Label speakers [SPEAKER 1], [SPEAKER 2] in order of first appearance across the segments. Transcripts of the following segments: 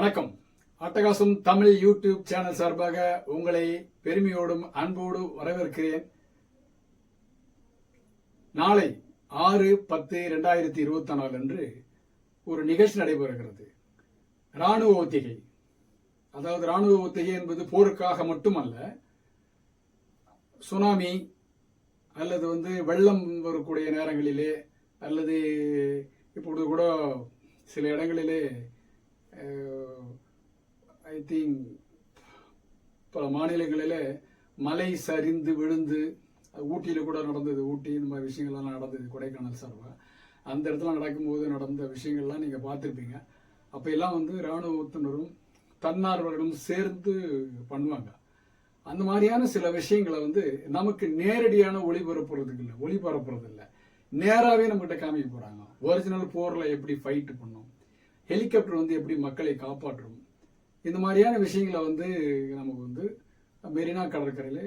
[SPEAKER 1] வணக்கம். அட்டகாசம் Tamil YouTube channel சார்பாக உங்களை பெருமையோடும் அன்போடு வரவேற்கிறேன். நாளை 6/10/2024 அன்று ஒரு நிகழ்ச்சி நடைபெறுகிறது. ராணுவ ஒத்திகை. அதாவது ராணுவ ஒத்திகை என்பது போருக்காக மட்டுமல்ல, சுனாமி அல்லது வெள்ளம் வரக்கூடிய நேரங்களிலே அல்லது இப்பொழுது கூட சில இடங்களிலே ஐ திங்க் பல மாநிலங்களில் மலை சரிந்து விழுந்து, ஊட்டியில் கூட நடந்தது. ஊட்டி இந்த மாதிரி விஷயங்கள்லாம் நடந்தது. கொடைக்கானல் சார்பாக அந்த இடத்துல நடக்கும்போது நடந்த விஷயங்கள்லாம் நீங்கள் பார்த்துருப்பீங்க. அப்போ எல்லாம் இராணுவத்தினரும் தன்னார்வர்களும் சேர்ந்து பண்ணுவாங்க. அந்த மாதிரியான சில விஷயங்களை நமக்கு நேரடியான ஒளிபரப்புறது இல்லை, நேராகவே நம்மகிட்ட காமிக்க போகிறாங்க. ஒரிஜினல் போரில் எப்படி ஃபைட்டு பண்ணும், ஹெலிகாப்டர் எப்படி மக்களை காப்பாற்றும், இந்த மாதிரியான விஷயங்களை நமக்கு மெரினா கடற்கரையில்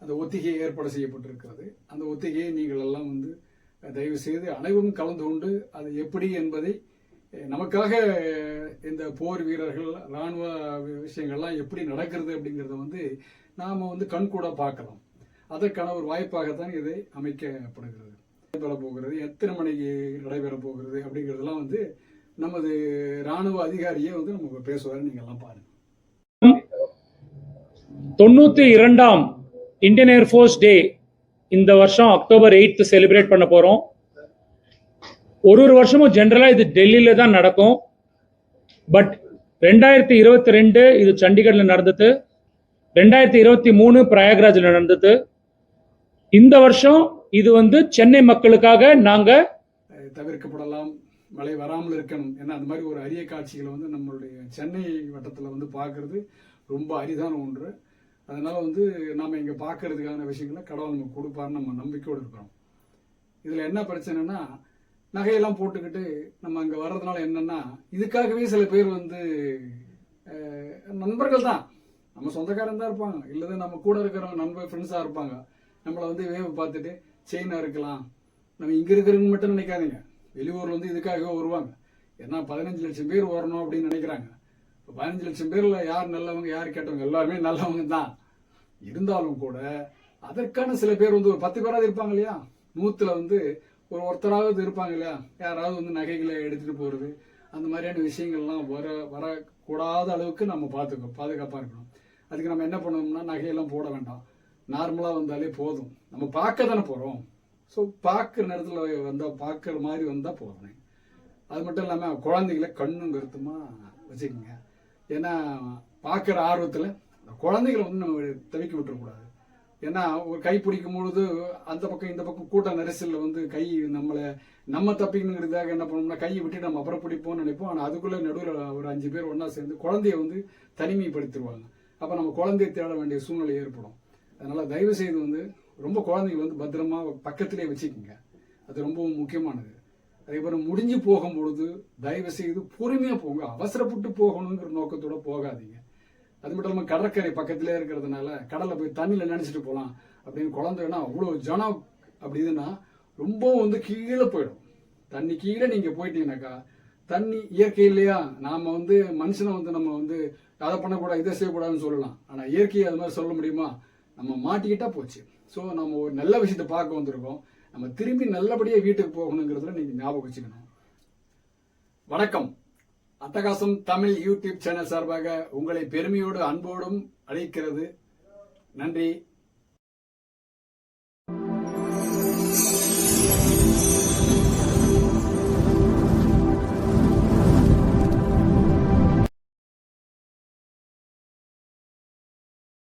[SPEAKER 1] அந்த ஒத்திகை ஏற்பாடு செய்யப்பட்டிருக்கிறது. அந்த ஒத்திகையை நீங்கள் எல்லாம் தயவு செய்து அனைவரும் கலந்து கொண்டு அது எப்படி என்பதை நமக்காக இந்த போர் வீரர்கள் இராணுவ விஷயங்கள்லாம் எப்படி நடக்கிறது அப்படிங்கிறத நாம் கண்கூட பார்க்கலாம். அதற்கான ஒரு வாய்ப்பாகத்தான் இதை அமைக்கப்படுகிறது. நடைபெற போகிறது, எத்தனை மணிக்கு நடைபெற போகிறது அப்படிங்கிறதெல்லாம் நமது ராணுவ அதிகாரியே நமக்கு பேசுவார். நீங்க எல்லாம் பாருங்க.
[SPEAKER 2] 92ஆம் இந்தியன் ஏர்ஃபோர்ஸ் டே இந்த வருஷம் அக்டோபர் 8 செலிப்ரேட் பண்ண போறோம். ஒரு வருஷமும் ஜெனரலா இது டெல்லியில தான் நடக்கும். பட் 2022 இது சண்டிகர்ல நடந்தது, 2023 பிரயாக்ராஜ்ல நடந்தது. இந்த வருஷம் இது சென்னை மக்களுக்காக நாங்க
[SPEAKER 1] தவிர்க்கப்படலாம், மழை வராமல் இருக்கணும். ஏன்னா அந்த மாதிரி ஒரு அரிய காட்சிகளை நம்மளுடைய சென்னை வட்டத்தில் பார்க்கறது ரொம்ப அரிதான ஒன்று. அதனால நாம இங்க பார்க்கறதுக்கான விஷயங்களை கடவுள் நமக்கு கொடுப்பாருன்னு நம்ம நம்பிக்கையோடு இருக்கிறோம். இதுல என்ன பிரச்சனைனா, நகையெல்லாம் போட்டுக்கிட்டு நம்ம அங்க வர்றதுனால என்னன்னா, இதுக்காகவே சில பேர் நண்பர்கள் தான், நம்ம சொந்தக்காரன் தான் இருப்பாங்க, இல்லது நம்ம கூட இருக்கிறவங்க நண்பர் ஃப்ரெண்ட்ஸா இருப்பாங்க. நம்மளை வேவ் பார்த்துட்டு செயினா இருக்கலாம். நம்ம இங்க இருக்கிறவங்க மட்டும் நினைக்காதீங்க, வெளியூர்ல இதுக்காகவே வருவாங்க. ஏன்னா 15 லட்சம் பேர் வரணும் அப்படின்னு நினைக்கிறாங்க. 15 லட்சம் பேர்ல யார் நல்லவங்க யார் கேட்டவங்க, எல்லாருமே நல்லவங்க தான். இருந்தாலும் கூட அதற்கான சில பேர் ஒரு 10 பேராவது இருப்பாங்க இல்லையா, 100ல ஒருத்தராவது இருப்பாங்க இல்லையா, யாராவது நகைகளை எடுத்துட்டு போறது, அந்த மாதிரியான விஷயங்கள்லாம் வரக்கூடாத அளவுக்கு நம்ம பாதுகாப்பா இருக்கணும். அதுக்கு நம்ம என்ன பண்ணணும்னா, நகையெல்லாம் போட வேண்டாம், நார்மலா வந்தாலே போதும். நம்ம பார்க்க தானே போறோம். ஸோ பார்க்குற நேரத்தில் பார்க்குற மாதிரி வந்தால் போதும். அது மட்டும் இல்லாமல் குழந்தைகளை கண்ணும் கருத்துமா வச்சுக்கோங்க. ஏன்னா பார்க்குற ஆர்வத்தில் குழந்தைகளை நம்ம தவிக்க விட்டுறக்கூடாது. ஏன்னா ஒரு கை பிடிக்கும் பொழுது அந்த பக்கம் இந்த பக்கம் கூட்ட நெரிசலில் கை நம்ம தப்பிக்கணுங்கிறதுக்காக என்ன பண்ணோம்னா, கையை விட்டுட்டு நம்ம அப்புறம் பிடிப்போம்னு நினைப்போம். ஆனால் அதுக்குள்ளே நடுவில் ஒரு 5 பேர் ஒன்றா சேர்ந்து குழந்தைய தனிமைப்படுத்திடுவாங்க. அப்போ நம்ம குழந்தைய தேட வேண்டிய சூழ்நிலை ஏற்படும். அதனால தயவு செய்து ரொம்ப குழந்தைங்க பத்திரமா பக்கத்திலே வச்சுக்கோங்க. அது ரொம்பவும் முக்கியமானது. அதே போல முடிஞ்சு போகும்பொழுது தயவு செய்து பொறுமையா போங்க, அவசரப்பட்டு போகணுங்கிற நோக்கத்தோட போகாதீங்க. அது மட்டும் இல்லாமல் கடற்கரை பக்கத்திலே இருக்கிறதுனால கடல்ல போய் தண்ணியில நினைச்சிட்டு போகலாம் அப்படின்னு குழந்தைன்னா அவ்வளோ ஜனம் அப்படின்னா ரொம்ப கீழே போயிடும். தண்ணி கீழே நீங்க போயிட்டீங்கன்னாக்கா, தண்ணி இயற்கை இல்லையா, நாம மனுஷனை நம்ம அதை பண்ணக்கூடாது இதை செய்யக்கூடாதுன்னு சொல்லலாம். ஆனா இயற்கையை அது மாதிரி சொல்ல முடியுமா? நம்ம மாட்டிக்கிட்டா போச்சு. ஸோ நம்ம ஒரு நல்ல விஷயத்தை பார்க்க வந்திருக்கோம். நம்ம திரும்பி நல்லபடியாக வீட்டுக்கு போகணுங்கிறதுல நீங்க ஞாபகம் வச்சுக்கணும். வணக்கம். அட்டகாசம் தமிழ் யூடியூப் சேனல் சார்பாக உங்களை பெருமையோடு அன்போடும் அழைக்கிறது. நன்றி.